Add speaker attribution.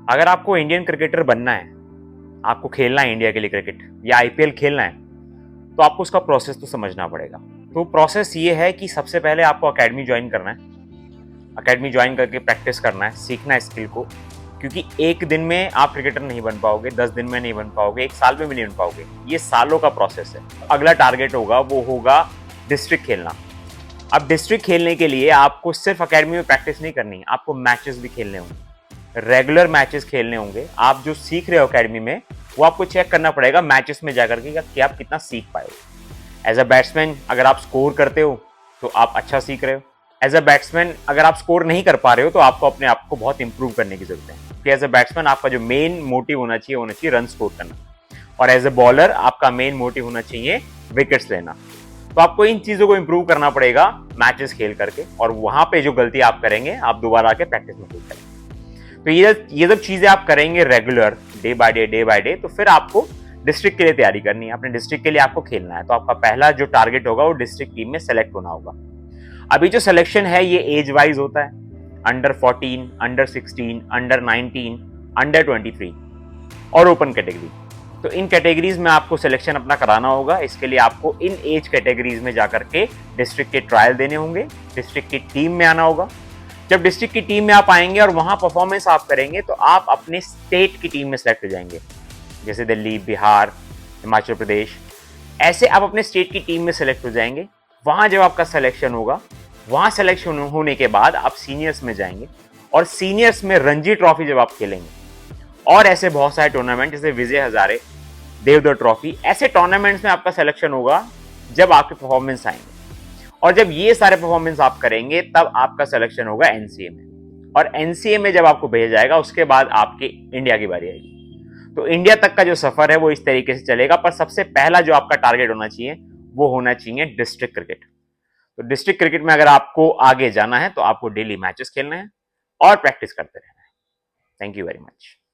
Speaker 1: अगर आपको Indian cricketer बनना है, आपको खेलना है इंडिया के लिए क्रिकेट या आईपीएल खेलना है, तो आपको उसका प्रोसेस तो समझना पड़ेगा। तो प्रोसेस ये है कि सबसे पहले आपको अकेडमी ज्वाइन करना है। अकेडमी ज्वाइन करके प्रैक्टिस करना है, सीखना है स्किल को, क्योंकि एक दिन में आप क्रिकेटर नहीं बन पाओगे, 10 दिन में नहीं बन पाओगे, एक साल में भी नहीं बन पाओगे। ये सालों का प्रोसेस है। अगला टारगेट होगा वो होगा डिस्ट्रिक्ट खेलना। अब डिस्ट्रिक्ट खेलने के लिए आपको सिर्फ अकेडमी में प्रैक्टिस नहीं करनी, आपको मैचेस भी खेलने होंगे, रेगुलर मैचेस खेलने होंगे। आप जो सीख रहे हो अकेडमी में वो आपको चेक करना पड़ेगा मैचेस में जाकर के कि आप कितना सीख पाए हो। एज अ बैट्समैन अगर आप स्कोर करते हो तो आप अच्छा सीख रहे हो। एज अ बैट्समैन अगर आप स्कोर नहीं कर पा रहे हो तो आपको अपने आप को बहुत इंप्रूव करने की जरूरत है, क्योंकि एज अ बैट्समैन आपका जो मेन मोटिव होना चाहिए रन स्कोर करना, और एज अ बॉलर आपका मेन मोटिव होना चाहिए विकेट्स लेना। तो आपको इन चीजों को इंप्रूव करना पड़ेगा मैचेस खेल करके, और वहां पे जो गलती आप करेंगे आप दोबारा आके प्रैक्टिस में खुद करेंगे। तो ये जब चीजें आप करेंगे रेगुलर, डे बाय डे, तो फिर आपको डिस्ट्रिक्ट के लिए तैयारी करनी है। अपने डिस्ट्रिक्ट के लिए आपको खेलना है, तो आपका पहला जो टारगेट होगा वो डिस्ट्रिक्ट टीम में सेलेक्ट होना होगा। अभी जो सिलेक्शन है ये एज वाइज होता है, अंडर 14, अंडर 16, अंडर 19, अंडर 23 और ओपन कैटेगरी। तो इन कैटेगरीज में आपको सिलेक्शन अपना कराना होगा। इसके लिए आपको इन एज कैटेगरीज में जाकर के डिस्ट्रिक्ट के ट्रायल देने होंगे, डिस्ट्रिक्ट की टीम में आना होगा। जब डिस्ट्रिक्ट की टीम में आप आएंगे और वहां परफॉर्मेंस आप करेंगे तो आप अपने स्टेट की टीम में सेलेक्ट हो जाएंगे, जैसे दिल्ली, बिहार, हिमाचल प्रदेश, ऐसे आप अपने स्टेट की टीम में सेलेक्ट हो जाएंगे। वहां जब आपका सिलेक्शन होगा, वहां सिलेक्शन होने के बाद आप सीनियर्स में जाएंगे, और सीनियर्स में रणजी ट्रॉफी जब आप खेलेंगे और ऐसे बहुत सारे टूर्नामेंट जैसे विजय हजारे, देवधर ट्रॉफी, ऐसे टूर्नामेंट्स में आपका सिलेक्शन होगा जब आपके परफॉर्मेंस आएंगे। और जब ये सारे परफॉर्मेंस आप करेंगे तब आपका सिलेक्शन होगा एनसीए में, और एनसीए में जब आपको भेजा जाएगा उसके बाद आपके इंडिया की बारी आएगी। तो इंडिया तक का जो सफर है वो इस तरीके से चलेगा, पर सबसे पहला जो आपका टारगेट होना चाहिए वो होना चाहिए डिस्ट्रिक्ट क्रिकेट। तो डिस्ट्रिक्ट क्रिकेट में अगर आपको आगे जाना है तो आपको डेली मैचेस खेलना है और प्रैक्टिस करते रहना है। Thank you very much.